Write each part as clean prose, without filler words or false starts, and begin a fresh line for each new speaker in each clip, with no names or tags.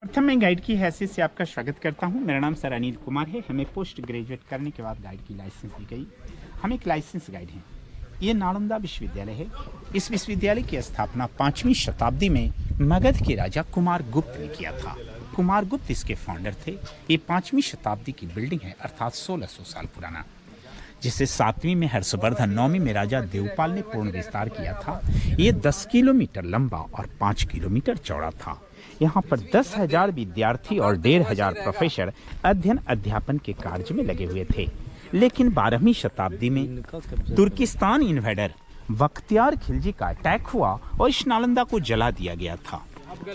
प्रथम मैं गाइड की हैसियत से आपका स्वागत करता हूं। मेरा नाम सर अनिल कुमार है। हमें पोस्ट ग्रेजुएट करने के बाद गाइड की लाइसेंस दी गई। हम एक लाइसेंस गाइड हैं। ये नालंदा विश्वविद्यालय है। इस विश्वविद्यालय की स्थापना 5वीं शताब्दी में मगध के राजा कुमार गुप्त ने किया था। कुमार गुप्त इसके फाउंडर थे। ये 5वीं शताब्दी की बिल्डिंग है, अर्थात 1600 साल पुराना, जिसे 7वीं में हर्षवर्धन, 9वीं में राजा देवपाल ने पूर्ण विस्तार किया था। ये 10 किलोमीटर लंबा और 5 किलोमीटर चौड़ा था। यहाँ पर 10,000 विद्यार्थी और 1,500 प्रोफेसर अध्ययन अध्यापन के कार्य में लगे हुए थे। लेकिन 12वीं शताब्दी में तुर्किस्तान इन्वेडर बख्तियार खिलजी का अटैक हुआ और इस नालंदा को जला दिया गया था।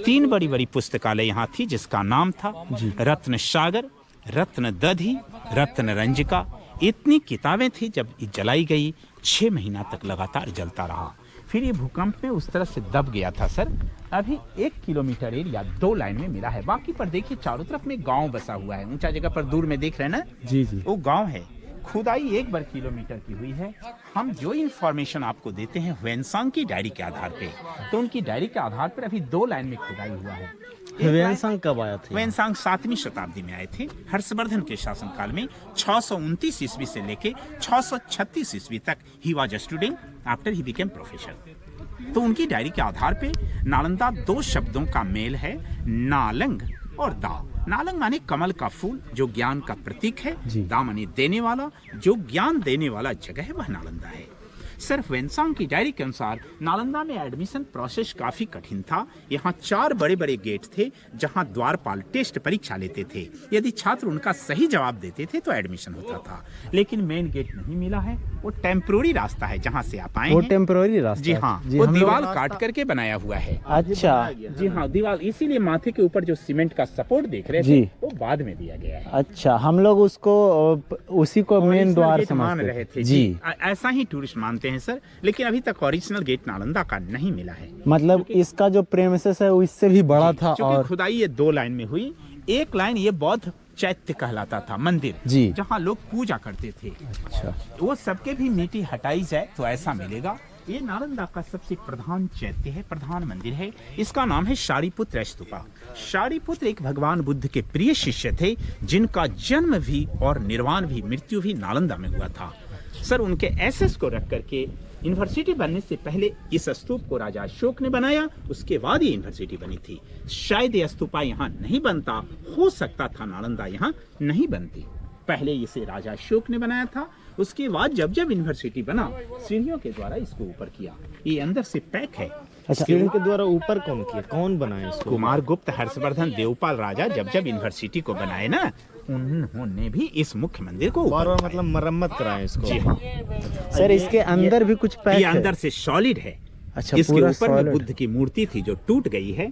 3 बड़ी बड़ी पुस्तकालय यहाँ थी, जिसका नाम था रत्न सागर, रत्न दधि, रत्न रंजिका। इतनी किताबें थी। जब जलाई गई 6 महीना तक लगातार जलता रहा। फिर ये भूकंप में उस तरह से दब गया था सर। अभी 1 किलोमीटर एरिया 2 लाइन में मिला है। बाकी पर देखिए चारों तरफ में गांव बसा हुआ है। ऊंचा जगह पर दूर में देख रहे हैं ना, जी जी, वो गांव है। खुदाई 1 वर्ग किलोमीटर की हुई है। हम जो इंफॉर्मेशन आपको देते हैं वेनसांग की डायरी के आधार पे, तो उनकी डायरी के आधार पर अभी 2 लाइन में खुदाई हुआ है।
वेनसांग कब आया था?
वेनसांग 7वीं शताब्दी में आए थे। हर्षवर्धन के शासनकाल में 629 ईस्वी से लेके 636 ईस्वी तक he was a student after he became professor. तो उनकी डायरी के आधार पे नालंदा 2 शब्दों का मेल है, नालंग और दा। नालंग माने कमल का फूल, जो ज्ञान का प्रतीक है। दा माने देने वाला, जो ज्ञान देने वाला जगह है, वह नालंदा है। सिर्फ वेनसांग की डायरी के अनुसार नालंदा में एडमिशन प्रोसेस काफी कठिन था। यहाँ 4 बड़े बड़े गेट थे, जहाँ द्वारपाल टेस्ट परीक्षा लेते थे। यदि छात्र उनका सही जवाब देते थे तो एडमिशन होता था। लेकिन मेन गेट नहीं मिला है। वो टेम्पोररी रास्ता है जहाँ से आप आए।
वो टेम्पोररी रास्ता?
जी हाँ, वो दीवार काट करके बनाया हुआ है।
अच्छा,
जी हाँ, दीवार। इसीलिए माथे के ऊपर जो सीमेंट का सपोर्ट देख रहे थे, वो बाद में दिया गया है।
अच्छा, हम लोग उसको उसी को मेन द्वार
मान रहे थे। जी, ऐसा ही टूरिस्ट मानते हैं सर। लेकिन अभी तक ओरिजिनल गेट नालंदा का नहीं मिला है।
मतलब इसका जो प्रेमिसेस है वो इससे भी बड़ा था। और
खुदाई ये 2 लाइन में हुई। 1 लाइन ये बौद्ध चैत्य कहलाता था, मंदिर
जी,
जहाँ लोग पूजा करते थे।
अच्छा,
वो सबके भी मिट्टी हटाई जाए तो ऐसा मिलेगा। ये नालंदा का सबसे प्रधान चैत्य है, प्रधान मंदिर है। इसका नाम है शारिपुत्र स्तूपा। शारिपुत्र एक भगवान बुद्ध के प्रिय शिष्य थे, जिनका जन्म भी और निर्वाण भी, मृत्यु भी नालंदा में हुआ था। सर, उनके एसेस को रख करके यूनिवर्सिटी बनने से पहले इस स्तूप को राजा अशोक ने बनाया। उसके बाद ये यूनिवर्सिटी बनी थी। शायद ये स्तूपा यहाँ नहीं बनता, हो सकता था नालंदा यहाँ नहीं बनती। पहले इसे राजा अशोक ने बनाया था। उसके बाद जब जब यूनिवर्सिटी बना, सीढ़ियों के द्वारा इसको ऊपर किया। ये अंदर से पैक है।
अच्छा, सीढ़ी के द्वारा ऊपर कौन किया? कौन बनाया इसको?
कुमार गुप्त, हर्षवर्धन, देवपाल राजा जब जब यूनिवर्सिटी को बनाए ना, उन्होंने भी इस मुख्य मंदिर को
और मतलब मरम्मत कराए इसको।
जी हाँ
सर, इसके अंदर भी कुछ पैक है?
अंदर से सॉलिड है।
अच्छा,
इसके ऊपर में बुद्ध की मूर्ति थी जो टूट गई है।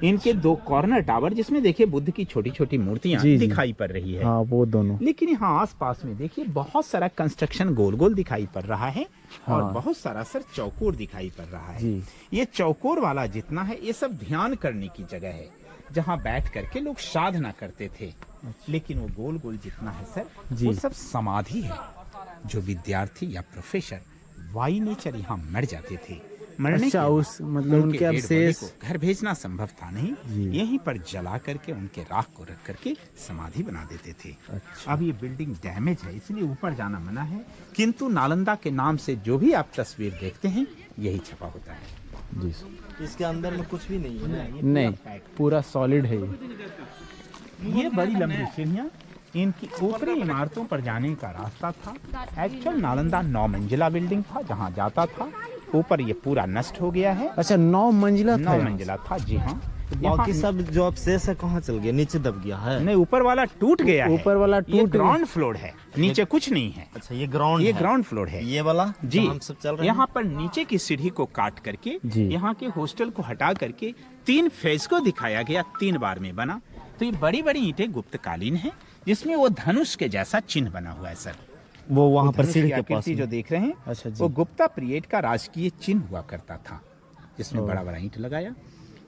इनके 2 कॉर्नर टावर, जिसमें देखिए बुद्ध की छोटी छोटी मूर्तियां दिखाई पड़ रही है।
हाँ, वो दोनों।
लेकिन यहाँ आसपास में देखिए बहुत सारा कंस्ट्रक्शन गोल गोल दिखाई पड़ रहा है। और बहुत सारा सर चौकोर दिखाई पड़ रहा है। ये चौकोर वाला जितना है, ये सब ध्यान करने की जगह है, जहाँ बैठ करके लोग साधना करते थे। लेकिन वो गोल गोल जितना है सर, वो सब समाधि है। जो विद्यार्थी या प्रोफेसर बाई नेचर यहाँ मर जाते थे, मरने के
उस मतलब उनके अवशेष
घर भेजना संभव था नहीं। यहीं पर जला करके उनके राख को रख करके समाधि बना देते थे। अच्छा। अब ये बिल्डिंग डैमेज है, इसलिए ऊपर जाना मना है। किंतु नालंदा के नाम से जो भी आप तस्वीर देखते हैं, यही छपा होता है।
जी,
इसके अंदर में कुछ भी नहीं है?
नहीं, पूरा सॉलिड है।
ये बड़ी लंबी सीढ़ियाँ इनकी ऊपरी इमारतों पर जाने का रास्ता था। एक्चुअल नालंदा 9 मंजिला बिल्डिंग था, जहाँ जाता था। ऊपर ये पूरा नष्ट हो गया है।
अच्छा, 9 मंजिला था?
9 मंजिला था, जी हाँ।
बाकी सब जो अवशेष है कहाँ चल गया? नीचे दब गया है?
नहीं, ऊपर वाला टूट गया है।
ऊपर वाला टूट,
ग्राउंड फ्लोर है, नीचे कुछ नहीं है।
अच्छा, ये ग्राउंड फ्लोर है। ये वाला
जी,
हम सब चल रहे हैं।
यहाँ पर नीचे की सीढ़ी को काट करके, यहाँ के हॉस्टल को हटा करके 3 फेज को दिखाया गया। 3 बार में बना। तो ये बड़ी बड़ी ईंटें गुप्तकालीन है, जिसमें वो धनुष के जैसा चिन्ह बना हुआ है सर।
वो वहाँ पर सीढ़ी के पास
जो देख रहे हैं,
अच्छा,
वो गुप्ता पीरियड का राजकीय चिन्ह हुआ करता था, जिसमें बड़ा बड़ा ईंट लगाया।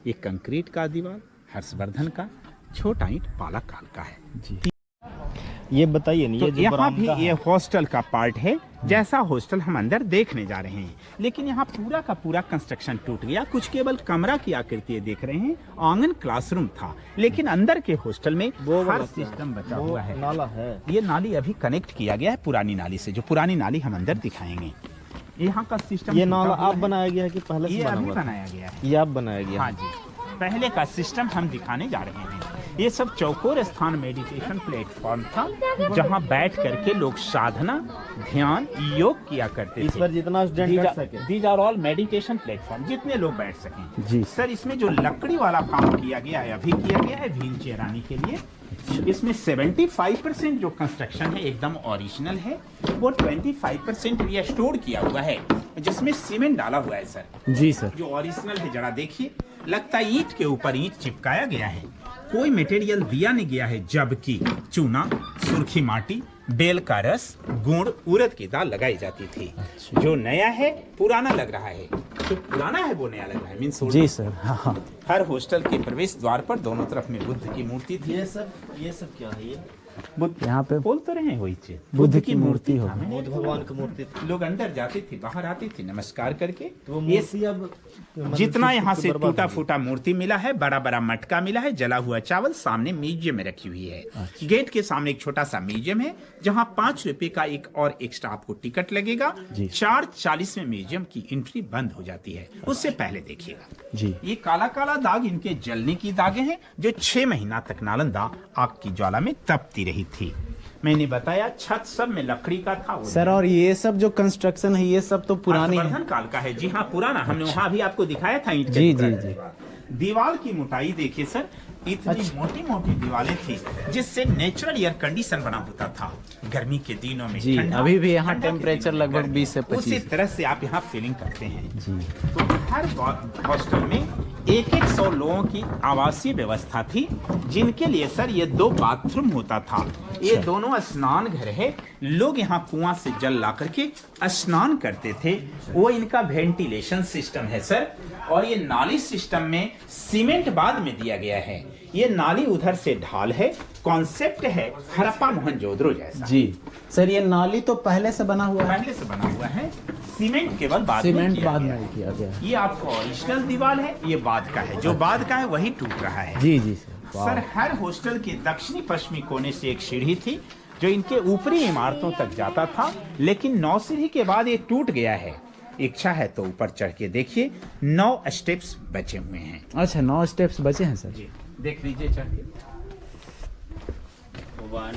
ये कंक्रीट का दीवार हर्षवर्धन का, छोटा ईंट पाला काल का है।
ये बताइए नहीं,
तो यहाँ भी ये हॉस्टल का पार्ट है। जैसा हॉस्टल हम अंदर देखने जा रहे हैं। लेकिन यहाँ पूरा का पूरा कंस्ट्रक्शन टूट गया, कुछ केवल कमरा की आकृति देख रहे हैं। आंगन क्लासरूम था, लेकिन अंदर के हॉस्टल में हर सिस्टम बचा हुआ है।
नाला है।
ये नाली अभी कनेक्ट किया गया है पुरानी नाली से, जो पुरानी नाली हम अंदर दिखाएंगे। यहाँ का सिस्टम
ये नाला आप बनाया गया है कि पहले से
ये
बना
अभी
हुआ था?
बनाया गया है।
ये आप बनाया गया
हाँ
है?
जी, पहले का सिस्टम हम दिखाने जा रहे हैं। ये सब चौकोर स्थान मेडिटेशन प्लेटफॉर्म था, जहाँ बैठ करके लोग साधना, ध्यान, योग किया करते
इस
थे।
पर जितना स्टूडेंट बैठ सके।
These are all meditation platform, जितने लोग बैठ सकें।
जी
सर, इसमें जो लकड़ी वाला काम किया गया है, अभी किया गया है व्हील चेयर आने के लिए। इसमें 75% जो कंस्ट्रक्शन है एकदम ओरिजिनल है, वो 25% रिस्टोर किया हुआ है, जिसमें सीमेंट डाला हुआ है। सर
जी सर।
जो ओरिजिनल है, जरा देखिए, लगता है ईंट के ऊपर ईंट चिपकाया गया है, कोई मटेरियल दिया नहीं गया है। जबकि चूना, सुर्खी माटी, बेल का रस, गुड़, उड़द की दाल लगाई जाती थी। जो नया है पुराना लग रहा है, जो पुराना है वो नया लग रहा है। मीन्स
जी सर। हाँ।
हर हॉस्टल के प्रवेश द्वार पर दोनों तरफ में बुद्ध की मूर्ति थी।
ये सब क्या है? ये
बुद्ध
यहाँ पे
बोल तो रहे हैं वही चीज,
बुद्ध की मूर्ति
था।
होगी।
मैंने
बुद्ध भगवान की मूर्ति थी।
लोग अंदर जाते थे, बाहर आते थे नमस्कार करके।
तो वो
ये
मूर्ति अब
जितना यहाँ से
बर्बाद
टूटा
हो गई।
फूटा मूर्ति मिला है, बड़ा बड़ा मटका मिला है, जला हुआ चावल सामने म्यूजियम में रखी हुई है। गेट के सामने एक छोटा सा म्यूजियम है, जहाँ 5 रुपए का एक और एक्स्ट्रा आपको टिकट लगेगा। 4:40 में म्यूजियम की एंट्री बंद हो जाती है, उससे पहले देखिएगा।
जी।
ये काला काला दाग इनके जलने की दागे हैं, जो 6 महीना तक नालंदा आग की ज्वाला में तपती रही थी। मैंने बताया छत सब में लकड़ी का था। वो
सर, और ये सब जो कंस्ट्रक्शन है, ये सब तो पुरानी है।
हर्षवर्धन काल का है। जी हाँ, पुराना। हमने वहाँ भी आपको दिखाया था ईंट के
जी,
टुकड़े।
जी,
दीवार की मोटाई देखिए सर, इतनी मोटी मोटी दीवारें थी, जिससे नेचुरल एयर कंडीशन बना होता था। गर्मी के दिनों में
जी,
ठंडा,
अभी भी यहाँ
ठंडा के
टेम्परेचर
दिनों में
लगभग
गर्मी।
20 से 25।
उसी तरह से आप यहाँ फीलिंग करते हैं।
जी।
तो हर हॉस्टल में 100 लोगों की आवासीय व्यवस्था थी, जिनके लिए सर ये 2 बाथरूम होता था। ये दोनों स्नान घर है, लोग यहाँ कुआं से जल ला करके स्नान करते थे। वो इनका वेंटिलेशन सिस्टम है सर। और ये नाली सिस्टम में सीमेंट बाद में दिया गया है। ये नाली उधर से ढाल है, कॉन्सेप्ट है हड़प्पा मोहनजोदड़ो जैसा।
जी सर, ये नाली तो पहले से बना हुआ है।
पहले से बना हुआ है, सीमेंट केवल बाद में
सीमेंट
किया
बाद
गया
में
है।
किया गया है।
ये आपको ओरिजिनल दीवार है, ये बाद का है। जो बाद का है वही टूट रहा है।
जी जी सर। वाह।
सर, हर हॉस्टल के दक्षिणी पश्चिमी कोने से एक सीढ़ी थी, जो इनके ऊपरी इमारतों तक जाता था। लेकिन 9 सीढ़ी के बाद ये टूट गया है। इच्छा है तो ऊपर चढ़ के देखिए, 9 स्टेप्स बचे हुए हैं।
अच्छा, 9 स्टेप्स बचे हैं सर।
जी, देख लीजिए चढ़ के।
1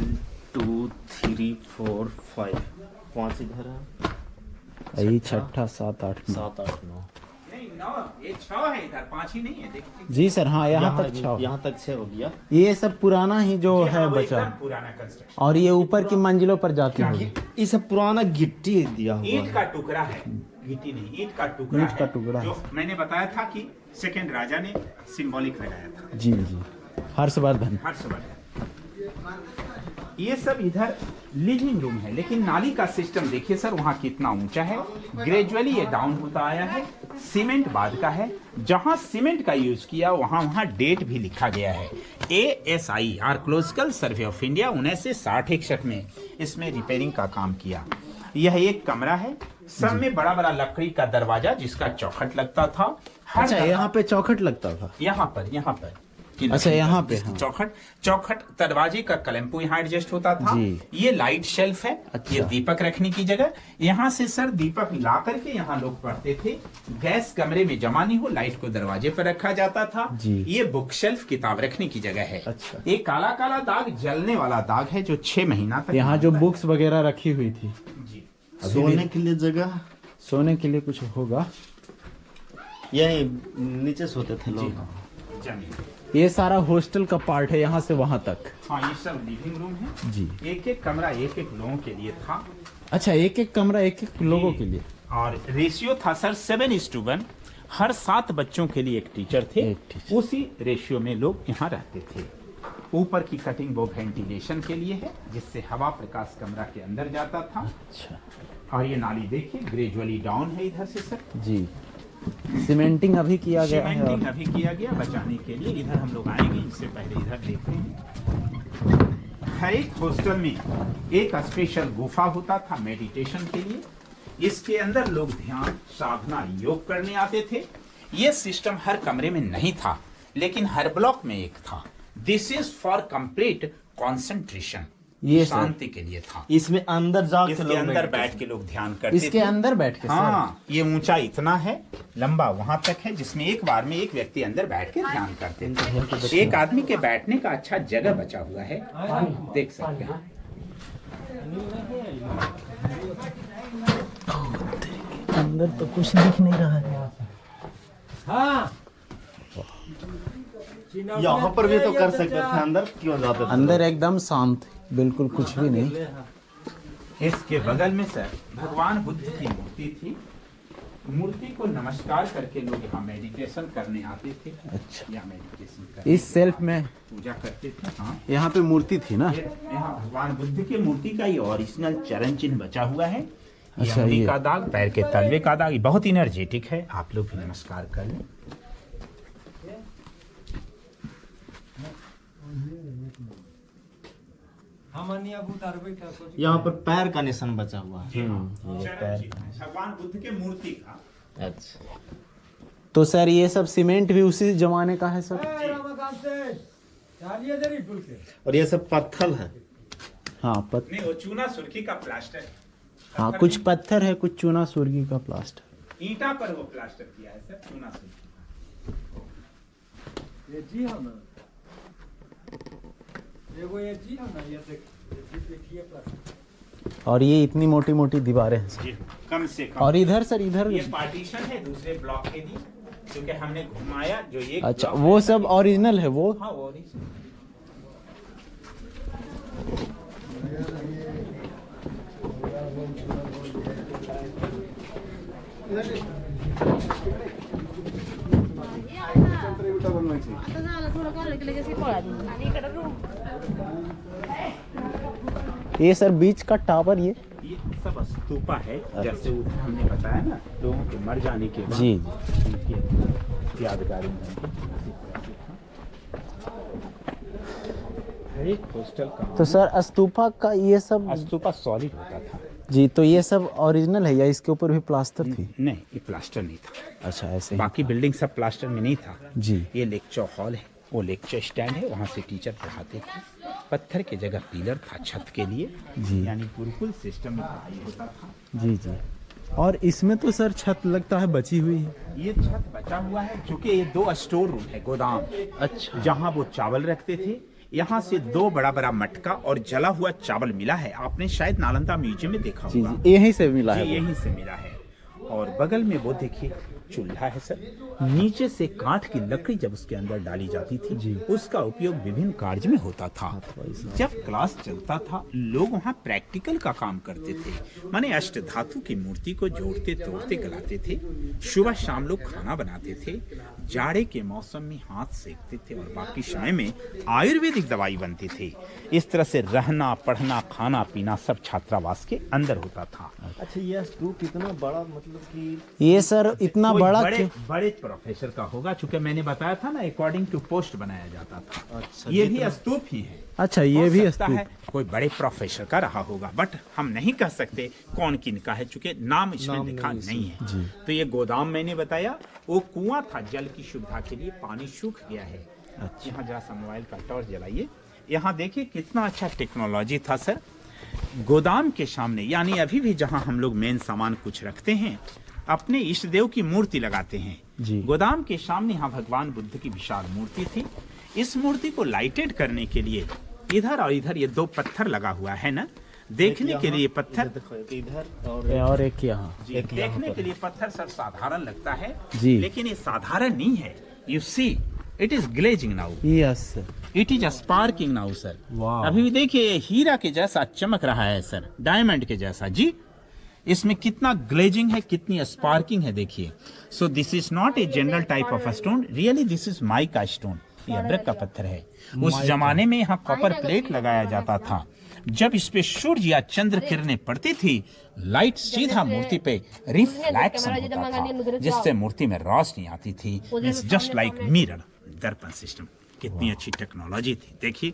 2 3 4 5 5 इधर है।
यही 6, 7, 8, 9।
7 8 9।
नहीं, 9 ये 6 है, इधर 5 ही नहीं है। देखिए
जी सर। हाँ, यहाँ तक 6।
यहाँ तक 6 हो गया।
ये सब पुराना ही जो
जी
है
हाँ, वो
बचा,
एकदम पुराना कंस्ट्रक्शन।
और ये ऊपर की मंजिलों पर जाती होगी।
ये सब पुराना गिट्टी दिया हुआ
ईंट
है।
का टुकड़ा है, गिट्टी नहीं, ईंट का टुकड़ा
ईंट का
है,
टुकड़ा
जो मैंने बताया था कि सेकंड राजा ने सिंबॉलिक लगाया था।
जी जी। हर्षवर्धन।
हर्षवर्धन। ये सब इधर लिविंग रूम है, लेकिन नाली का सिस्टम देखिए सर, वहाँ कितना ऊंचा है। ग्रेजुअली ये डाउन होता आया है। सीमेंट बाद का है। जहाँ सीमेंट का यूज किया वहाँ डेट भी लिखा गया है। ASI archaeological survey of India 1960-61 में इसमें रिपेयरिंग का काम किया। यह एक कमरा है, सब में बड़ा बड़ा लकड़ी का दरवाजा, जिसका चौखट लगता था। हर
अच्छा, यहाँ पे चौखट लगता था।
यहाँ पर
अच्छा, यहाँ पे, हाँ।
चौखट दरवाजे का कलम्पू यहाँ एडजस्ट होता था।
जी।
ये लाइट शेल्फ है।
अच्छा।
ये दीपक रखने की जगह। यहाँ से सर दीपक ला करके यहाँ लोग पढ़ते थे। गैस कमरे में जमा नहीं हो, लाइट को दरवाजे पर रखा जाता था।
जी।
ये बुक शेल्फ किताब रखने की जगह है।
अच्छा।
ये काला काला दाग जलने वाला दाग है, जो 6 महीना तक
यहाँ जो बुक्स वगैरह रखी हुई थी।
जी।
सोने के लिए जगह,
सोने के लिए कुछ होगा।
यही नीचे सोते थे लोग।
जमीन।
ये सारा हॉस्टल का पार्ट है, यहाँ से वहाँ तक।
हाँ, ये सब लिविंग रूम है।
जी।
एक एक कमरा एक एक लोगों के लिए था।
अच्छा, एक एक कमरा एक एक लोगों के लिए।
और रेशियो था सर 7:1। हर 7 बच्चों के लिए एक टीचर थे।
एक टीचर।
उसी रेशियो में लोग यहाँ रहते थे। ऊपर की कटिंग वो वेंटिलेशन के लिए है, जिससे हवा प्रकाश कमरा के अंदर जाता था।
अच्छा।
और ये नाली देखिए, ग्रेजुअली डाउन है इधर से सर।
जी। सीमेंटिंग अभी किया गया है।
सीमेंटिंग अभी किया गया बचाने के लिए। इधर हम लोग आएंगे, इससे पहले इधर देखते हैं। हर एक हॉस्टल में एक स्पेशल गुफा होता था मेडिटेशन के लिए। इसके अंदर लोग ध्यान, साधना, योग करने आते थे। ये सिस्टम हर कमरे में नहीं था, लेकिन हर ब्लॉक में एक था। This is for complete concentration, ये शांति के लिए था।
इसमें अंदर जाके
इसके अंदर बैठ के लोग ध्यान करते
इसके
थे।
अंदर बैठ के
हाँ, ये ऊंचा इतना है, लंबा वहां तक है, जिसमें एक बार में एक व्यक्ति अंदर बैठ के ध्यान करते थे। एक आदमी के बैठने का अच्छा जगह बचा हुआ है, देख सकते हैं।
अंदर तो कुछ दिख नहीं रहा है।
यहाँ पर भी तो कर सकते थे, अंदर क्यों जाते थे?
अंदर एकदम शांत, बिल्कुल कुछ भी नहीं।
इसके बगल में सर भगवान बुद्ध की मूर्ति थी। मूर्ति को नमस्कार करके लोग यहाँ मेडिटेशन करने आते थे।
अच्छा,
यहाँ मेडिटेशन करते
इस सेल्फ में
पूजा करते थे। हाँ,
यहाँ पे मूर्ति थी ना।
यहाँ भगवान बुद्ध की मूर्ति का ये ओरिजिनल चरण चिन्ह बचा हुआ है। ये
अच्छा,
अंगुली
ये
का दाग, पैर के तलवे का दाग, ये बहुत इनर्जेटिक है। आप लोग भी नमस्कार कर लें।
यहाँ पर पैर का निशान बचा हुआ है।
चरण चिन्ह भगवान बुद्ध के मूर्ति का।
अच्छा,
तो सर ये सब सीमेंट भी उसी जमाने का है सर?
और ये सब पत्थर है।
हाँ
नहीं, वो चूना सुर्खी का प्लास्टर है।
हाँ, कुछ पत्थर है, कुछ चूना सुर्गी का प्लास्टर।
ईंटा पर वो प्लास्टर किया है सर, चूना सुर्खी।
और ये इतनी मोटी मोटी दीवारें हैं सर।
कम से कम।
और इधर सर, इधर
ये पार्टीशन है दूसरे ब्लॉक के लिए, क्योंकि हमने घुमाया जो एक
अच्छा,
ब्लॉक
वो
है।
सब ओरिजिनल है वो?
हाँ, वो original।
ये सर बीच का टावर, ये
सब स्तूपा है। जैसे उधर हमने बताया ना, लोगों के मर जाने के बाद
जी
उनकी यादगारी में हर एक हॉस्टल का।
तो सर स्तूपा का ये सब
स्तूपा सॉलिड होता था
जी, तो ये सब ओरिजिनल है या इसके ऊपर भी प्लास्टर थी?
नहीं, ये प्लास्टर नहीं था।
अच्छा, ऐसे ही।
बाकी बिल्डिंग सब प्लास्टर में नहीं था
जी।
ये लेक्चर हॉल है, वो लेक्चर स्टैंड है, वहाँ से टीचर पढ़ाते थे। पत्थर की जगह पिलर था छत के लिए
जी।
यानी गुरुकुल सिस्टम में पढ़ाई होता था।
जी जी। और इसमें तो सर छत लगता है बची हुई है।
ये छत बचा हुआ है, क्योंकि ये 2 स्टोर रूम है, गोदाम।
अच्छा,
जहाँ वो चावल रखते थे। यहाँ से 2 बड़ा बड़ा मटका और जला हुआ चावल मिला है। आपने शायद नालंदा म्यूजियम में देखा
जी
होगा।
जी, यहीं से मिला है
जी,
वो।
यहीं से मिला है। और बगल में वो देखिए चूल्हा है सर। नीचे से काठ की लकड़ी जब उसके अंदर डाली जाती थी
जी।
उसका उपयोग विभिन्न कार्य में होता था। जब क्लास चलता था लोग वहाँ प्रैक्टिकल का काम करते थे, माने अष्ट धातु की मूर्ति को जोड़ते तोड़ते गलाते थे। सुबह शाम लोग खाना बनाते थे, जाड़े के मौसम में हाथ सेकते थे और बाकी समय में आयुर्वेदिक दवाई बनती थी। इस तरह से रहना, पढ़ना, खाना पीना सब छात्रावास के अंदर होता था।
अच्छा, ये स्तूप कितना बड़ा, मतलब कि
ये सर इतना
कोई
बड़ा
बड़े प्रोफेसर का होगा, चूंकि मैंने बताया था ना अकॉर्डिंग टू पोस्ट बनाया जाता था।
अच्छा,
ये भी स्तूप ही है।
अच्छा, ये
हो
भी
सकता
स्तूप
है कोई बड़े प्रोफेसर का रहा होगा, बट हम नहीं कह सकते कौन किन का है, चूंकि नाम इसमें लिखा नहीं है।
जी।
तो ये गोदाम मैंने बताया, वो कुआं था जल की सुविधा के लिए, पानी सूख गया है।
अच्छा।
यहाँ जरा सा मोबाइल का टॉर्च जलाइए, यहाँ देखिए कितना अच्छा टेक्नोलॉजी था सर। गोदाम के सामने, यानी अभी भी जहाँ हम लोग मेन सामान कुछ रखते हैं, अपने इष्ट देव की मूर्ति लगाते हैं।
जी।
गोदाम के सामने यहाँ भगवान बुद्ध की विशाल मूर्ति थी। इस मूर्ति को लाइटेड करने के लिए इधर और इधर ये 2 पत्थर लगा हुआ है ना, देखने के लिए पत्थर,
इधर
और एक यहाँ।
जी, देखने के लिए पत्थर सर साधारण लगता है
जी।
लेकिन ये साधारण नहीं है। You see it is glazing now,
yes sir,
it is sparking now sir.
वाह।
अभी भी देखिए हीरा के जैसा चमक रहा है सर, डायमंड के जैसा। जी, इसमें कितना ग्लेजिंग है, कितनी स्पार्किंग है, देखिए। So this is not a general type of stone, really this is mica stone. ये अदरक का पत्थर है। उस जमाने में यहाँ कॉपर प्लेट लगाया जाता था। जब इस पे सूर्य या चंद्र किरणें पड़ती थी, लाइट सीधा मूर्ति पे रिफ्लेक्शन होता था, जिससे मूर्ति में रोशनी आती थी। इट्स जस्ट लाइक मिरर, दर्पण सिस्टम। कितनी अच्छी टेक्नोलॉजी थी, देखिए।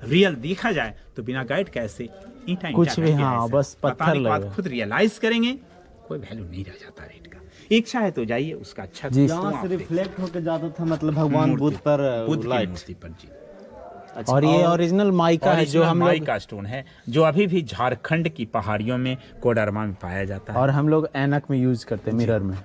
रियल देखा जाए तो बिना गाइड कैसे ईंटा
कुछ भी, हाँ, बस पत्थर लगेगा।
खुद रियलाइज करेंगे, कोई वैल्यू नहीं रह जाता रेट का। इच्छा है तो जाइए, उसका अच्छा
जी।
यहाँ से रिफ्लेक्ट होकर जाता था, मतलब भगवान बुद्ध पर
बुद्ध की
लाइट।
मूर्ति पर जी।
अच्छा,
और ये ओरिजिनल माइका है जो हम
माई
लोग,
का स्टोन है जो अभी भी झारखंड की पहाड़ियों में कोडरमा में पाया जाता है।
और हम लोग ऐनक में यूज करते हैं, मिरर में।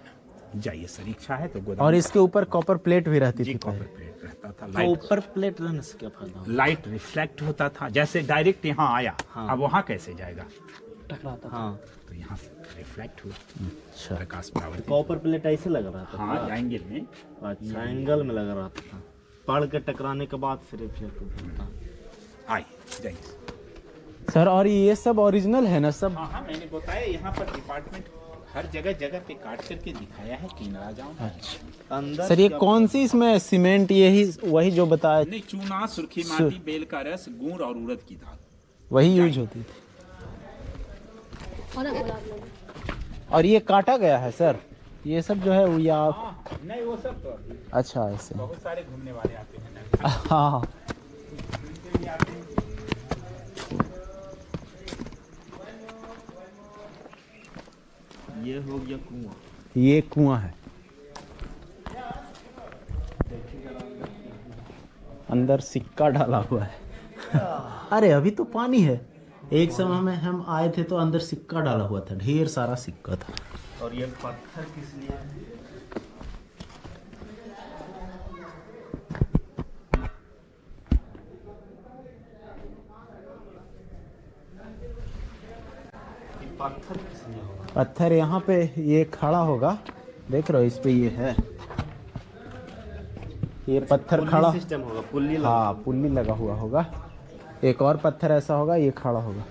जाइए सर, इच्छा है तो गोदाम।
और इसके ऊपर कॉपर प्लेट भी रहती
जी
थी
कॉपर
पहले।
प्लेट रहता था,
तो
लाइट
ऊपर प्लेट रहने से क्या फायदा होगा?
लाइट रिफ्लेक्ट होता था, जैसे डायरेक्ट यहाँ आया,
हाँ।
अब वहाँ कैसे जाएगा,
टकराता हाँ।
तो यहाँ से रिफ्लेक्ट हुआ
अच्छा,
प्रकाश पावर।
कॉपर प्लेट ऐसे लग रहा था।
हाँ, एंगल में।
अच्छा, एंगल में लग रहा था, पड़ के टकराने के बाद फिर रिफ्लेक्ट होता।
आइए जाइए।
सर और ये सब ओरिजिनल है ना सब?
हाँ हाँ, मैंने बताया यहाँ पर डिपार्टमेंट हर जगह जगह पे काट करके दिखाया है कि राजाओं ने।
अच्छा
अंदर
सर, ये कौन सी इसमें सीमेंट, यही वही जो बताया,
नहीं, चूना, सुर्खी माटी, बेल का रस, गुड़ और उड़द की दाल,
वही यूज होती थी। और ये काटा गया है सर, ये सब जो है वो या
नहीं वो सब तो अभी
अच्छा ऐसे,
बहुत सारे घूमने वाले आते हैं ना।
हाँ।
भी आते हैं।
ये हो गया कुआं।
ये कुआं है, अंदर सिक्का डाला हुआ है। अरे अभी तो पानी है, एक समय में हम आए थे तो अंदर सिक्का डाला हुआ था, ढेर सारा सिक्का था।
और ये पत्थर किस लिए? पत्थर किस लिए होगा?
पत्थर यहाँ पे ये खड़ा होगा, देख रहे हो इस पे ये है, ये पत्थर खड़ा,
सिस्टम होगा, पुल्ली लगा।
हाँ पुल्ली लगा हुआ होगा। एक और पत्थर ऐसा होगा, ये खड़ा होगा।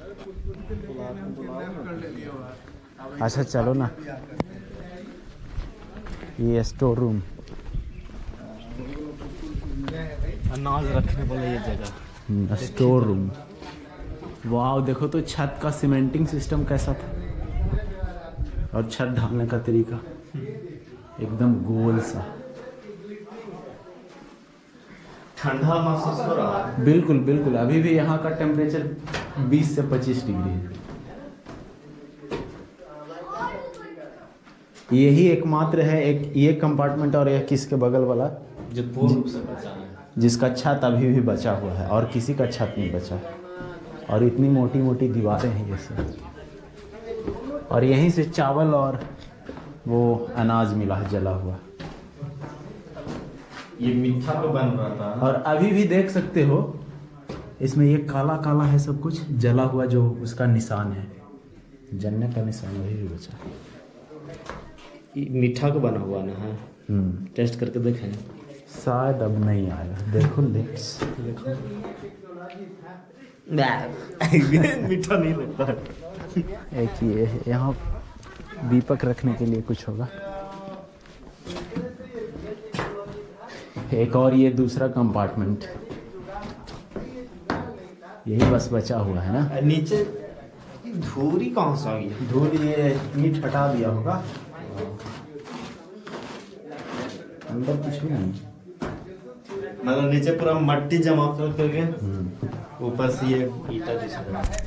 अच्छा चलो ना, ये स्टोर रूम,
अनाज रखने वाला ये जगह।
Store room. वाह, देखो तो छत का सीमेंटिंग सिस्टम कैसा था, और छत ढालने का तरीका एकदम गोल सा।
ठंडा महसूस हो रहा है?
बिल्कुल बिल्कुल, अभी भी यहाँ का टेम्परेचर 20 से 25 डिग्री है। यही एकमात्र है एक ये कंपार्टमेंट, और यह किसके बगल वाला
जो पूर्व से बचा है,
जिसका छत अभी भी बचा हुआ है, और किसी का छत नहीं बचा है। और इतनी मोटी मोटी दीवारें हैं ये सब, और यहीं से चावल और वो अनाज मिला है जला हुआ।
ये मीठा पे बन रहा था।
और अभी भी देख सकते हो इसमें ये काला काला है सब कुछ जला हुआ, जो उसका निशान है, जलने का निशान अभी भी बचा है।
ये मीठा का बना हुआ ना है। टेस्ट करके देखें।
शायद अब नहीं आएगा, देखो लेट्स
मीठा नहीं लगता है।
एक ये है, यहाँ दीपक रखने के लिए कुछ होगा। एक और ये दूसरा कंपार्टमेंट, यही बस बचा हुआ है ना।
नीचे धूरी कहाँ से आ गई?
धूल ये ईंट हटा दिया होगा, अंदर कुछ भी नहीं।
मतलब नीचे पूरा मट्टी जमा कर करके ऊपर से ये ईटा दिख रहा है।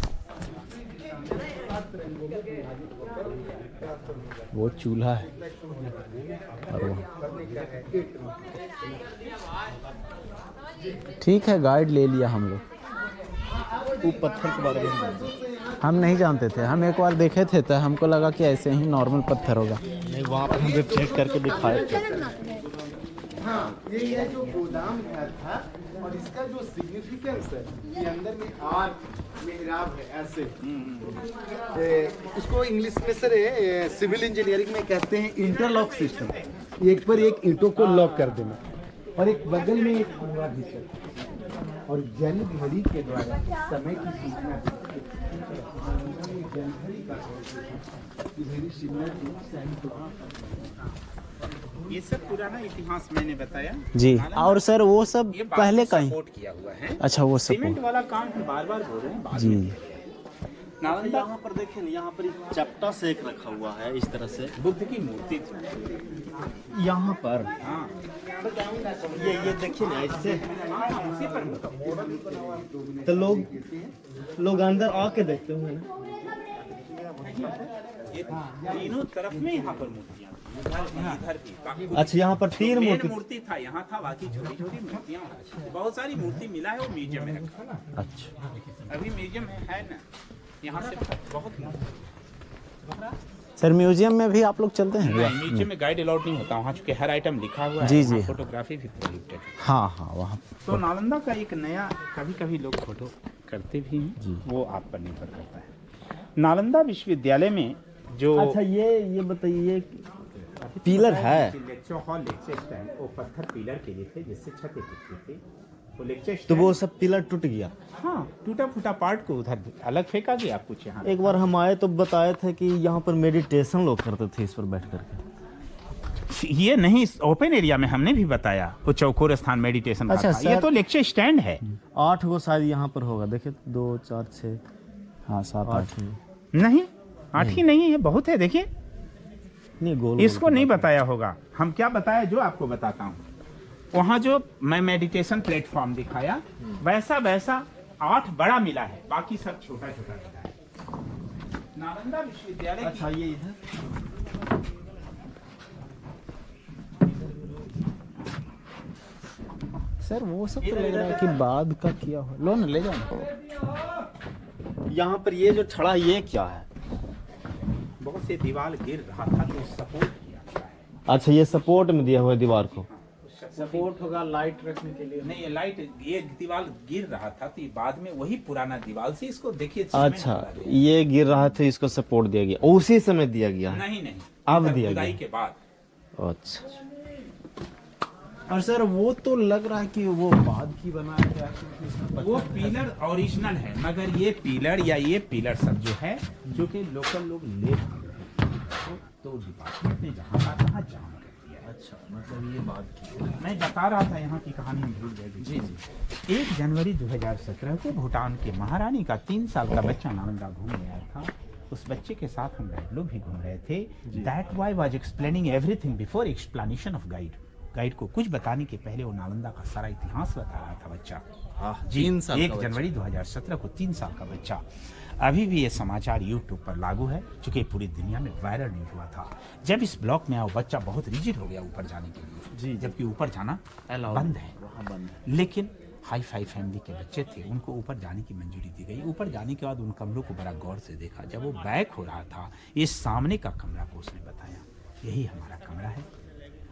वो चूल्हा है, और वो ठीक है, गाइड ले लिया हम लोग।
वो पत्थर के बारे में
हम नहीं जानते थे, हम एक बार देखे थे तो हमको लगा कि ऐसे ही नॉर्मल पत्थर होगा।
नहीं, वहाँ पर हम रिफ्लेक्ट करके दिखाए थे।
हाँ, ये जो गोदाम घर था, और इसका जो सिग्निफिकेंस है, ये अंदर में आर्क मेहराब है ऐसे। इसको इंग्लिश में सर सिविल इंजीनियरिंग में कहते हैं इंटरलॉक सिस्टम। एक पर एक ईंटों को लॉक कर देना, और एक बगल में एक कुआं भी है, और जल घड़ी के द्वारा समय की सूचना
ये सब पुराना इतिहास मैंने बताया
जी। और सर वो सब
ये
पहले का ही,
सपोर्ट किया हुआ है।
अच्छा वो सब
सीमेंट वाला काम बार बार बोल रहे हैं, बाद
जी।
में किया है। नालंदा
यहाँ पर देखिए ना, यहाँ पर एक चपटा से एक रखा हुआ है इस तरह से,
बुद्ध की मूर्ति थी।
यहाँ पर
हाँ
ये देखिए ना इससे,
उसी पर
तो लोग अंदर आके देखते होंगे ना।
ये तीनों तरफ में यहाँ पर मूर्तियाँ थी, इधर भी बाकी
अच्छा, यहाँ पर 3
मेन
मूर्ति।
मूर्ति था, यहाँ था, बाकी छोटी छोटी मूर्तियाँ, बहुत सारी मूर्ति मिला है, वो म्यूजियम में रखा है।
अच्छा
अभी म्यूजियम में है ना, यहाँ से बहुत
सर म्यूजियम में भी आप लोग चलते हैं क्या?
म्यूजियम में गाइड अलाउड नहीं होता, वहाँ चूंकि हर आइटम लिखा हुआ है।
जी, जी।
वहाँ फोटोग्राफी भी प्रोहिबिटेड है।
हाँ हाँ वहाँ
तो नालंदा का एक नया, कभी कभी लोग फोटो करते भी हैं, वो आप पर निर्भर करता है। नालंदा विश्वविद्यालय में जो
अच्छा, ये बताइए, पिलर है।
लेक्चर हॉल, लेक्चर स्टैंड, वो पत्थर पिलर के लिए थे जिससे छतें टिकती थी। वो लेक्चर
तो
स्टैंड,
वो सब पिलर टूट गया।
हाँ, टूटा फूटा पार्ट को उधर अलग फेंका गया कुछ यहाँ।
एक बार हम आए तो बताए थे कि यहाँ पर मेडिटेशन लोग करते थे इस पर बैठ करके।
ये नहीं, ओपन एरिया में हमने भी बताया, वो चौकोर स्थान मेडिटेशन
अच्छा,
का था। ये
सर।
तो लेक्चर स्टैंड है।
8 गो शायद यहाँ पर होगा, देखिए 2 4 6
हाँ 7 8
नहीं, 8 ही नहीं है, बहुत है। देखिए
नहीं, गोल
इसको नहीं बताया होगा, हम क्या बताया जो आपको बताता हूँ। वहाँ जो मैं मेडिटेशन प्लेटफॉर्म दिखाया, वैसा वैसा 8 बड़ा मिला है, बाकी सब छोटा छोटा मिला है। नालंदा विश्वविद्यालय की
अच्छा, ये इधर
सर वो सब तो लग रहा है कि बाद का किया हो। लो ना ले जाओ।
यहाँ पर ये जो छड़ा, ये क्या है?
बहुत से दीवार गिर रहा था तो सपोर्ट किया गया है।
अच्छा, ये सपोर्ट में दिया हुआ है दीवार को।
सपोर्ट होगा लाइट रखने के लिए।
नहीं, ये लाइट, ये दीवार गिर रहा था तो ये बाद में वही पुराना दीवार से इसको देखिए।
अच्छा, ये गिर रहा था, इसको सपोर्ट दिया गया, उसी समय दिया गया है।
नहीं नहीं,
अब
इधर
दिया
खुदाई
गया।
के बाद।
अच्छा,
और सर वो तो लग रहा है कि वो बाद की बनाया गया, क्योंकि इसमें
वो पिलर ओरिजिनल है, मगर ये पिलर या ये पिलर सब जो है, जो कि लोकल लोग ले तो डिपार्टमेंट ने जहाँ का तहाँ जाम कर दिया है।
अच्छा, मतलब ये बात की।
मैं बता रहा था यहाँ की कहानी में भूल गए। जी जी। 1 जनवरी 2017 को भूटान के महारानी का 3 साल का बच्चा नालंदा घूमने आया था। उस बच्चे के साथ हम गाइड लोग भी घूम रहे थे। That boy was explaining everything before explanation of guide. Guide को कुछ बताने के पहले वो नालंदा का सारा इतिहास बता रहा था बच्चा। जी,
3 साल
1 जनवरी 2017 को 3 साल का बच्चा। अभी भी ये समाचार यूट्यूब पर लागू है, चूंकि पूरी दुनिया में वायरल नहीं हुआ था। जब इस ब्लॉक में आया, बच्चा बहुत रिजिड हो गया ऊपर जाने के लिए, जबकि ऊपर जाना बंद है।
वहाँ बंद है।
लेकिन हाई फाई फैमिली के बच्चे थे, उनको ऊपर जाने की मंजूरी दी गई। ऊपर जाने के बाद उन कमरों को बड़ा गौर से देखा। जब वो बैक हो रहा था, ये सामने का कमरा को उसने बताया, यही हमारा कमरा है।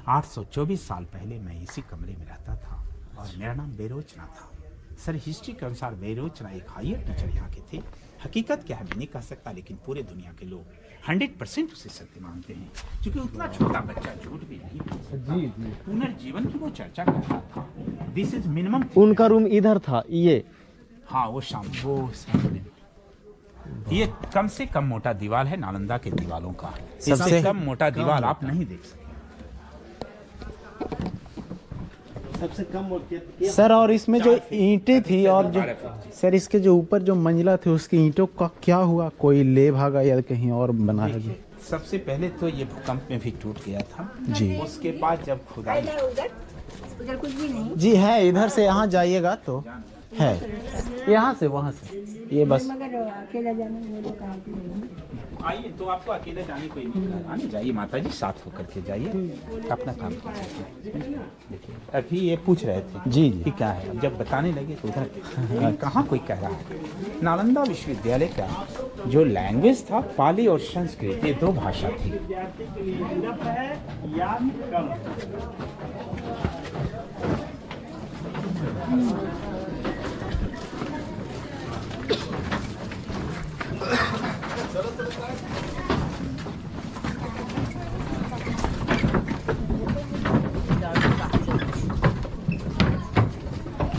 824 साल पहले मैं इसी कमरे में रहता था और मेरा नाम बेरोचना था। सर, हिस्ट्री के अनुसार बेरोचना एक हायर टीचर यहाँ के थे। हकीकत क्या है मैं नहीं कह सकता, लेकिन पूरे दुनिया के लोग 100% उसे सत्य मानते हैं, क्योंकि उतना छोटा बच्चा झूठ भी नहीं बोल सकता। जी जी। पुनर्जीवन की वो चर्चा कर रहा था। This is minimum.
उनका रूम इधर था, ये।
हाँ, वो सामने। ये कम से कम मोटा दीवार है नालंदा के दीवालों का। सबसे कम मोटा दीवार आप नहीं देख सकते।
सबसे कम
सर, और इसमें जो ईंटें थी और जो सर इसके जो ऊपर जो मंजिला थे उसकी ईंटों का क्या हुआ? कोई ले भागा या कहीं और बनाया गया?
सबसे पहले तो ये भूकंप में भी टूट गया था
जी।
उसके बाद जब खुदाई,
उधर कुछ भी नहीं
जी है, इधर से यहाँ जाइएगा तो है, यहाँ से वहाँ से ये बस।
मगर अकेला जाने में मुझे कहा कि नहीं।
आइए तो आपको अकेले जाने को ही नहीं, आने जाइए माता जी, साथ होकर के जाइए, अपना काम कीजिए। देखिए अभी ये पूछ रहे थे
जी
कि क्या है, अब जब बताने लगे तो उधर कहाँ कोई कह रहा है। नालंदा विश्वविद्यालय का जो लैंग्वेज था, पाली और संस्कृत, ये 2 भाषा थी।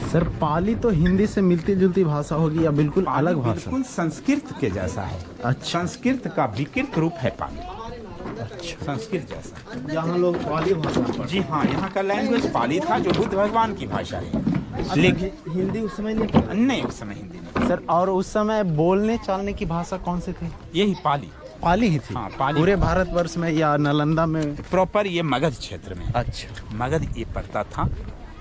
सर पाली तो हिंदी से मिलती जुलती भाषा होगी या बिल्कुल अलग भाषा?
बिल्कुल संस्कृत के जैसा है।
अच्छा।
संस्कृत का विकृत रूप है पाली। अच्छा। संस्कृत जैसा।
यहाँ लोग पाली भाषा पढ़ते
जी हाँ, यहाँ का लैंग्वेज पाली था, जो बुद्ध भगवान की भाषा है। लेकिन
हिंदी उस समय नहीं
नहीं, उस समय हिंदी नहीं,
सर और उस समय बोलने चालने की भाषा कौन सी थी?
यही पाली।
पाली ही थी?
हाँ, पाली।
पूरे भारतवर्ष में या नालंदा में?
प्रॉपर ये मगध क्षेत्र में।
अच्छा।
मगध ये पड़ता था,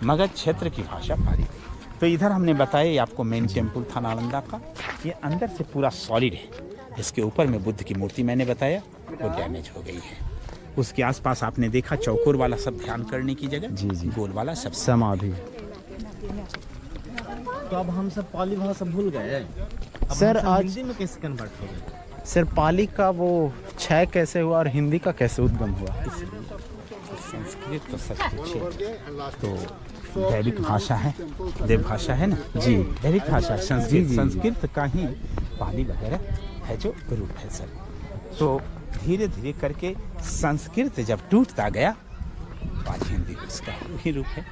मगध क्षेत्र की भाषा पाली थी। तो इधर हमने बताया ये आपको मेन टेम्पल था नालंदा का। ये अंदर से पूरा सॉलिड है। इसके ऊपर में बुद्ध की मूर्ति मैंने बताया वो डैमेज हो गई है। उसके आसपास आपने देखा चौकोर वाला सब ध्यान करने की जगह,
जी जी,
गोल वाला सब
समाधि।
तो अब हम सब पाली भाषा भूल गए।
सर आज
हिंदी में कैसे कन्वर्ट हो गए?
सर पाली का वो क्षय कैसे हुआ और हिंदी का कैसे उद्गम हुआ?
संस्कृत तो सब कुछ है, तो दैविक भाषा है, देव भाषा है ना जी, दैविक भाषा संस्कृत, संस्कृत का ही पाली वगैरह है जो रूप है सर। तो धीरे धीरे करके संस्कृत जब टूटता गया तो आज हिंदी उसका ही रूप है।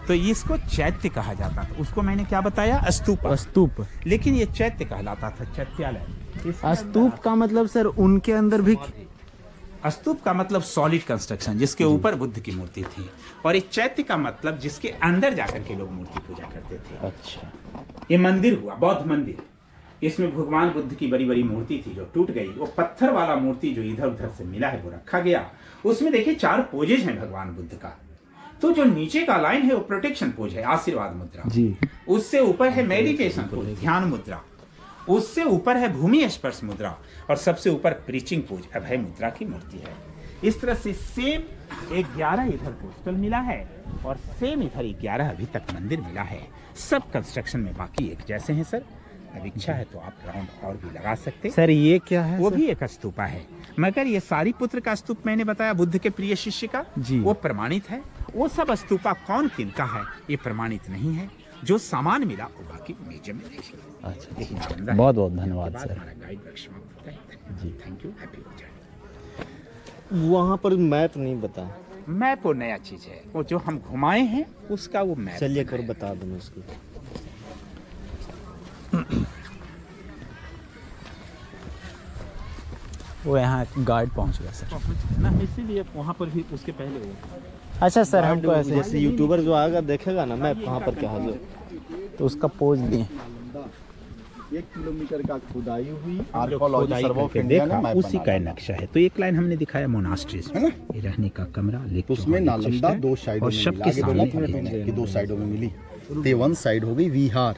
तो इसको चैत्य कहा जाता था। उसको मैंने क्या बताया? स्तूप।
स्तूप।
लेकिन ये चैत्य कहलाता था, चैत्यालय।
स्तूप का मतलब सर उनके अंदर भी?
स्तूप का मतलब सॉलिड कंस्ट्रक्शन जिसके ऊपर बुद्ध की मूर्ति थी, और एक चैत्य का मतलब जिसके अंदर जाकर के लोग मूर्ति पूजा करते थे।
अच्छा।
ये मंदिर हुआ, बौद्ध मंदिर। इसमें भगवान बुद्ध की बड़ी बड़ी मूर्ति थी जो टूट गई। वो पत्थर वाला मूर्ति जो इधर उधर से मिला है वो रखा गया। उसमें देखिए 4 पोजेज हैं भगवान बुद्ध का। तो जो नीचे का लाइन है वो प्रोटेक्शन पोज है, आशीर्वाद मुद्रा जी। उससे ऊपर है मेडिटेशन पोज, ध्यान मुद्रा। उससे ऊपर है भूमि स्पर्श मुद्रा, और सबसे ऊपर प्रीचिंग पोज, अभय मुद्रा की मूर्ति है। इस तरह से सेम 11 इधर पोस्टल मिला है और सेम इधर 11 अभी तक मंदिर मिला है। सब कंस्ट्रक्शन में बाकी एक जैसे हैं सर। अब इच्छा है तो आप राउंड और भी लगा सकते हैं।
सर ये क्या है?
वो भी एक स्तूपा है, मगर ये सारीपुत्र का स्तूप मैंने बताया बुद्ध के प्रिय शिष्य का जी, वो प्रमाणित है। वो सब स्तूपा कौन किनका है ये प्रमाणित नहीं है। जो सामान मिला वो बाकी म्यूजियम में देखिए।
अच्छा, बहुत बहुत धन्यवाद सर।
हमारा गाइड वर्क समाप्त होता है जी। Thank you, happy journey.
वहाँ पर मैप नहीं बता।
मैप वो नया चीज है, वो जो हम घुमाए हैं उसका वो मैप।
चलिए कर बता दो मैं उसको।
वो यहाँ गार्ड पहुँच गया सर
ना, इसीलिए वहाँ पर भी उसके पहले हुआ।
अच्छा सर, हमको ऐसे
जैसे यूट्यूबर जो आएगा देखेगा ना मैप कहाँ पर क्या है,
तो उसका पोज दिए।
1 किलोमीटर का खुदाई हुई
आर्कियोलॉजी सर्वे ऑफ इंडिया ने उसी का नक्शा है। तो एक लाइन हमने दिखाया मोनास्ट्रीज, ये रहने का कमरा, लेकिन
उसमें नालंदा 2 साइडों में
सबके
सामने कि 2 साइडों में मिली। तेवन साइड हो गई विहार,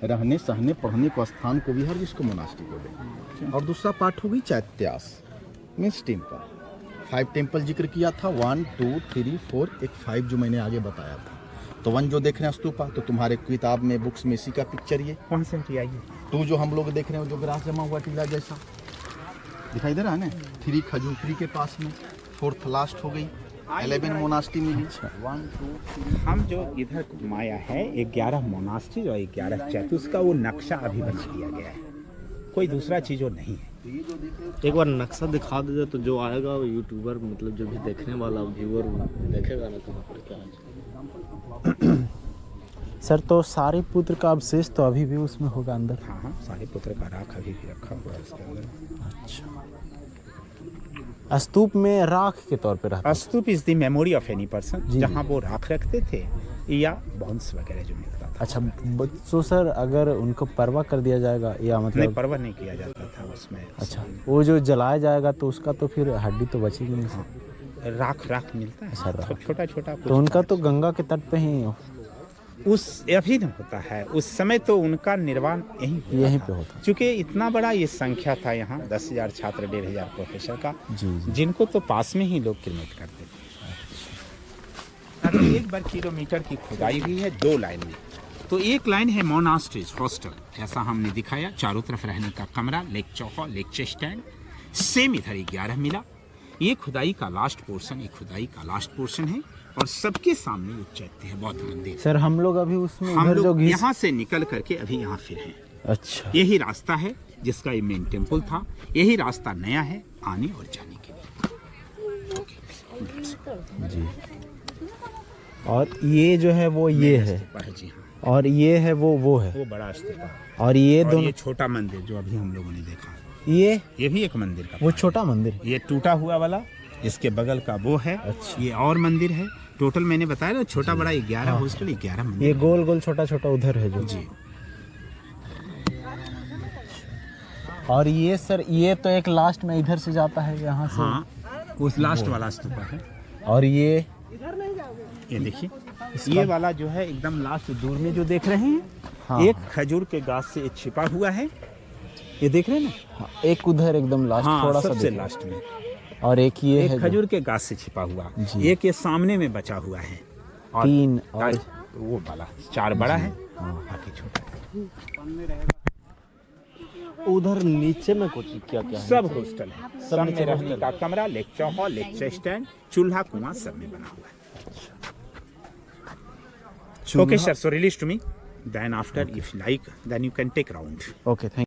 रहने सहने पढ़ने को स्थान को विहार जिसको मोनास्ट्री बोले, और दूसरा पार्ट हो गई चैत्यास मीन्स टेम्पल। 5 टेम्पल जिक्र किया था, 1 2 3 4, एक 5 जो मैंने आगे बताया था। तो 1 जो देख रहे हैं स्तूपा, तो तुम्हारे किताब में बुक्स में इसी का पिक्चर ये
कौन से आइए।
2 जो हम लोग देख रहे हैं जो ग्रास जमा हुआ टीला जैसा दिखाई दे रहा है ना, 3 खजूरी के पास में, 4th लास्ट हो गई, 11 मोनास्ट्री मिली। 1 2 3।
हम जो इधर घुमाया है 11 मोनास्ट्री और 11 चैत्य, उसका वो नक्शा अभी बना दिया गया है, कोई दूसरा चीज वो नहीं है।
एक बार नक्शा दिखा दीजिए तो जो आएगा वो यूट्यूबर मतलब जो भी देखने वाला व्यूअर देखेगा ना कहाँ पर क्या है।
सर तो सारीपुत्र का अवशेष तो अभी भी उसमें होगा अंदर?
हाँ हाँ, सारीपुत्र का राख अभी भी रखा हुआ है उसके अंदर।
अच्छा, स्तूप में राख के तौर पे रहता?
Stupa is the memory of any person, जहाँ वो राख रखते थे या बॉन्स वगैरह जो मिलता था।
अच्छा, तो सर अगर उनको परवा कर दिया जाएगा या मतलब?
नहीं, परवा नहीं किया जाता था उसमें।
अच्छा, वो जो जलाया जाएगा तो उसका तो फिर हड्डी तो बचेगी नहीं?
हाँ, राख मिलता है।
अच्छा,
छोटा छोटा।
तो उनका तो गंगा के तट पे ही
उस अभी नहीं होता है, उस समय तो उनका निर्वाण यहीं पे होता। चूँकि इतना बड़ा ये संख्या था यहाँ, 10,000 छात्र, 1,500 प्रोफेसर का जी। जिनको तो पास में ही लोग क्रिमेट करते थे। अभी 1 वर्ग किलोमीटर की खुदाई हुई है 2 लाइन में। तो एक लाइन है मोनास्ट्रीज हॉस्टल, ऐसा हमने दिखाया, चारों तरफ रहने का कमरा, लेक चौका, लेक्चर स्टैंड, सेम इधर 11 मिला। ये खुदाई का लास्ट पोर्शन है, और सबके सामने एक चैत्य है, बौद्ध मंदिर।
सर हम लोग अभी उसमें
हम लोग यहाँ से निकल करके अभी यहाँ फिर हैं।
अच्छा,
यही रास्ता है जिसका ये मेन टेम्पल था, यही रास्ता नया है आने और जाने के लिए
जी। और ये जो है वो ये है
जी हाँ,
और ये है वो है,
वो बड़ा स्तूपा,
और ये दोनों,
ये छोटा मंदिर जो अभी हम लोगों ने देखा,
ये
भी एक मंदिर का,
वो छोटा मंदिर,
ये टूटा हुआ वाला इसके बगल का वो है।
अच्छा।
ये और मंदिर है। टोटल मैंने बताया ना छोटा बड़ा 11 हॉस्टल 11 मंदिर।
ये गोल गोल छोटा छोटा उधर है जो।
जी।
और ये सर ये तो एक लास्ट में इधर से जाता है यहाँ से।
हाँ, उस लास्ट वाला स्तूपा है।
और ये
देखिए ये वाला जो है एकदम लास्ट दूर में जो देख रहे हैं,
हाँ,
एक खजूर के गाछ से छिपा हुआ है। ये देख रहे हैं ना?
हाँ, एक उधर एकदम लास्ट
हाँ,
थोड़ा सा
सबसे
दिख रहा है।
लास्ट में।
और एक ये
एक
है
खजूर के गाछ से छिपा हुआ,
जी।
एक ये सामने में बचा हुआ है। और
3 और
वो वाला 4 बड़ा है,
हाँ।
बाकी छोटा है।
उधर नीचे में कुछ क्या क्या है?
सब हॉस्टल है। सब में रहने का कमरा, लेक्चर हॉल, लेक्चर स्टैंड, चूल्हा कुआं सब में बना हुआ है। Okay, sir. So release to me. Then after, if you like, then you can take round.
Okay thank